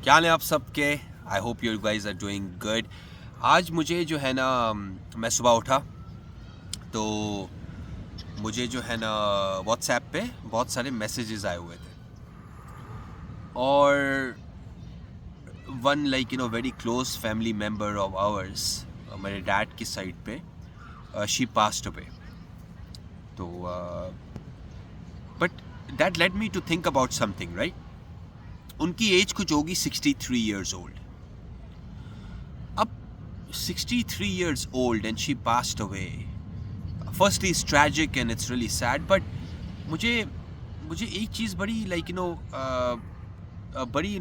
क्या हाल है आप सबके। I hope you guys are doing good. आज मुझे जो है ना, मैं सुबह उठा तो मुझे जो है ना व्हाट्सएप पे बहुत सारे मैसेजेस आए हुए थे और one very close family member of ours, मेरे डैड की साइड पे, शी पास्ड अवे। तो but that led me to think about something, right. उनकी एज कुछ होगी 63 ईयर्स ओल्ड। अब 63 years old and she passed away. Firstly, it's tragic and it's really sad. But मुझे एक चीज़ बड़ी बड़ी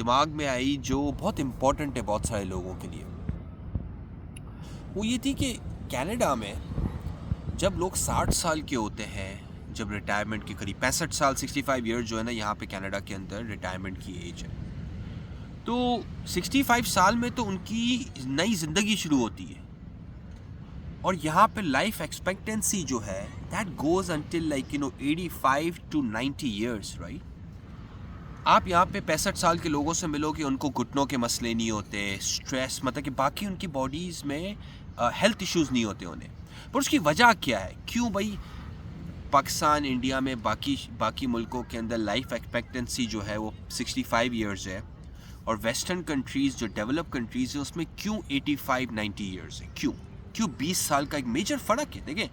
दिमाग में आई जो बहुत इम्पोर्टेंट है बहुत सारे लोगों के लिए। वो ये थी कि कनाडा में जब लोग 60 साल के होते हैं, जब रिटायरमेंट के करीब 65 साल 65 ईयर्स जो है ना, यहाँ पे कनाडा के अंदर रिटायरमेंट की एज है। तो 65 साल में तो उनकी नई ज़िंदगी शुरू होती है और यहाँ पे लाइफ एक्सपेक्टेंसी जो है that goes until 85 to 90 years, right. आप यहाँ पे 65 साल के लोगों से मिलोगे, उनको घुटनों के मसले नहीं होते, स्ट्रेस मतलब कि बाकी उनकी बॉडीज़ में हेल्थ इश्यूज़ नहीं होते उन्हें। पर उसकी वजह क्या है? क्यों भाई पाकिस्तान, इंडिया में, बाकी मुल्कों के अंदर लाइफ एक्सपेक्टेंसी जो है वो 65 ईयर्स है और वेस्टर्न कंट्रीज़ जो डेवलप कंट्रीज़ हैं उसमें क्यों 85-90 ईयर्स है? क्यों 20 साल का एक मेजर फ़र्क है। देखिए,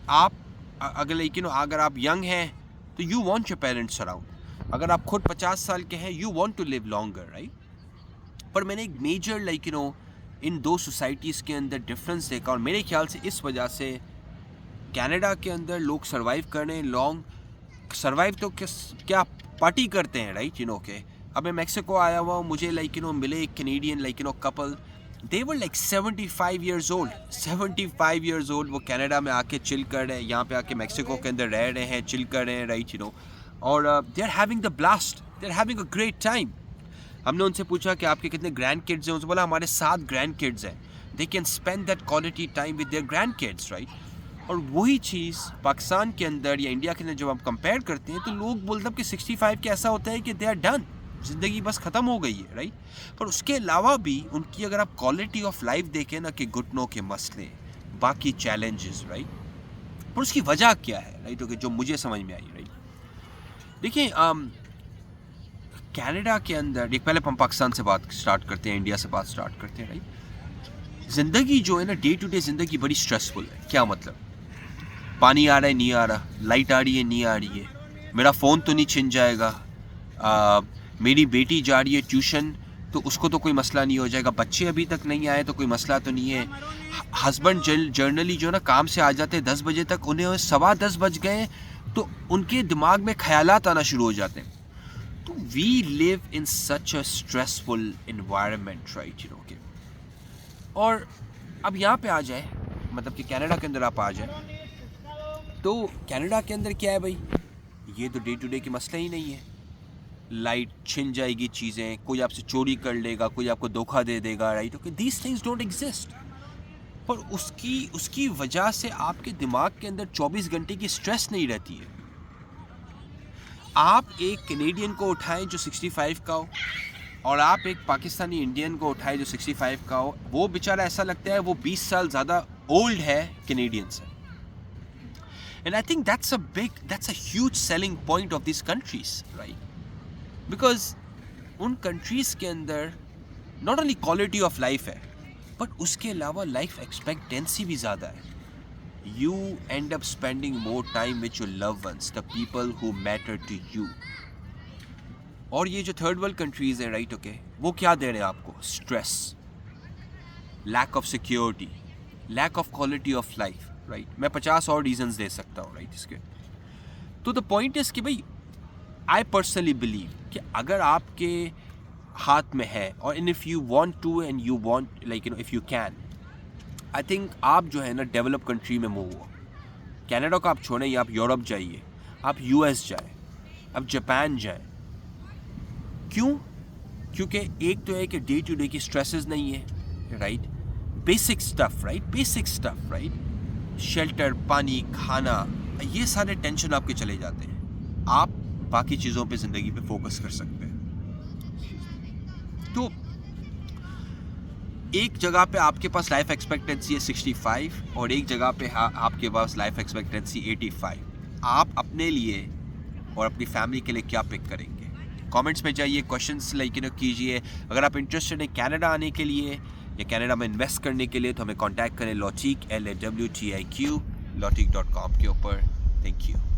आप अगर आप यंग हैं तो you want your parents around. अगर आप खुद 50 साल के हैं, you want to live longer, right. पर मैंने एक मेजर इन दो सोसाइटीज़ के अंदर डिफरेंस देखा और मेरे ख्याल से इस वजह से कनाडा के अंदर लोग सर्वाइव करने सर्वाइव तो क्या पार्टी करते हैं, राइट। के अब मैं मैक्सिको आया हुआ हूँ, मुझे मिले एक कैनेडियन कपल। दे वर 75 years old, 75 years old। वो कनाडा में आके चिल कर रहे हैं, यहाँ पे आके मैक्सिको के अंदर रह रहे हैं, चिल कर रहे हैं, राइट। और they are having the blast, they are having a great time. हमने उनसे पूछा कि आपके कितने ग्रैंड किड्स हैं? उनसे बोला हमारे 7 ग्रैंड किड्स हैं। They can spend that quality time with their grand kids, right. और वही चीज़ पाकिस्तान के अंदर या इंडिया के अंदर जब हम कंपेयर करते हैं तो लोग बोलते हैं कि 65 के ऐसा होता है कि दे आर डन, ज़िंदगी बस ख़त्म हो गई है, राइट। पर उसके अलावा भी उनकी अगर आप क्वालिटी ऑफ लाइफ देखें ना, कि घुटनों के मसले, बाकी चैलेंजेस, राइट। पर उसकी वजह क्या है, राइट, ओके, जो मुझे समझ में आई, राइट। देखिए, कनाडा के अंदर एक पहले हम पाकिस्तान से बात स्टार्ट करते हैं, इंडिया से बात स्टार्ट करते हैं, राइट। ज़िंदगी जो है ना, डे टू डे ज़िंदगी बड़ी स्ट्रेसफुल है। क्या मतलब? पानी आ रहा है, नहीं आ रहा, लाइट आ रही है, नहीं आ रही है, मेरा फ़ोन तो नहीं छिन जाएगा, मेरी बेटी जा रही है ट्यूशन तो उसको तो कोई मसला नहीं हो जाएगा, बच्चे अभी तक नहीं आए तो कोई मसला तो नहीं है, हस्बैंड जर्नली जो ना काम से आ जाते हैं 10 बजे तक, उन्हें 10:15 बज गए तो उनके दिमाग में ख्यालात आना शुरू हो जाते हैं। तो we live in such a stressful environment, right. और अब यहाँ पे आ जाए, मतलब कि कनाडा के अंदर आप आ जाए, तो कनाडा के अंदर क्या है भाई, ये तो डे टू डे के मसले ही नहीं है। लाइट छिन जाएगी, चीज़ें, कोई आपसे चोरी कर लेगा, कोई आपको धोखा दे देगा, right, okay, these things don't exist. पर उसकी वजह से आपके दिमाग के अंदर 24 घंटे की स्ट्रेस नहीं रहती है। आप एक कैनेडियन को उठाएं जो 65 का हो और आप एक पाकिस्तानी इंडियन को उठाएं जो 65 का हो, वो बेचारा ऐसा लगता है वो 20 साल ज़्यादा ओल्ड है कैनेडियन से। And I think that's a huge selling point of these countries, right? Because उन countries के अंदर not only quality of life है, but उसके अलावा life expectancy भी ज़्यादा है। You end up spending more time with your loved ones, the people who matter to you. और ये जो third world countries हैं, right, okay, वो क्या दे रहे हैं आपको? Stress, lack of security, lack of quality of life, right. मैं 50 और रीजंस दे सकता हूँ, राइट, इसके। तो द पॉइंट इज़ कि भाई, आई पर्सनली बिलीव कि अगर आपके हाथ में है और if you want to and you want if you can, I think आप जो है ना डेवलप कंट्री में मूव हो। कनाडा को आप छोड़ें, आप यूरोप जाइए, आप यूएस जाएं, आप जापान जाएं। क्यों? क्योंकि एक तो है कि डे टू डे की स्ट्रेसेस नहीं है, right, basic stuff, right, shelter, पानी, खाना, ये सारे टेंशन आपके चले जाते हैं। आप बाकी चीज़ों पे ज़िंदगी पे फोकस कर सकते हैं। तो एक जगह पे आपके पास लाइफ एक्सपेक्टेंसी है 65 और एक जगह पे आपके पास लाइफ एक्सपेक्टेंसी 85। आप अपने लिए और अपनी फैमिली के लिए क्या पिक करेंगे? कमेंट्स में जाइए, क्वेश्चंस कीजिए। अगर आप इंटरेस्टेड हैं कनाडा आने के लिए या कनाडा में इन्वेस्ट करने के लिए तो हमें कांटेक्ट करें लॉचिक LAWTIQ lawtik.com के ऊपर। Thank you.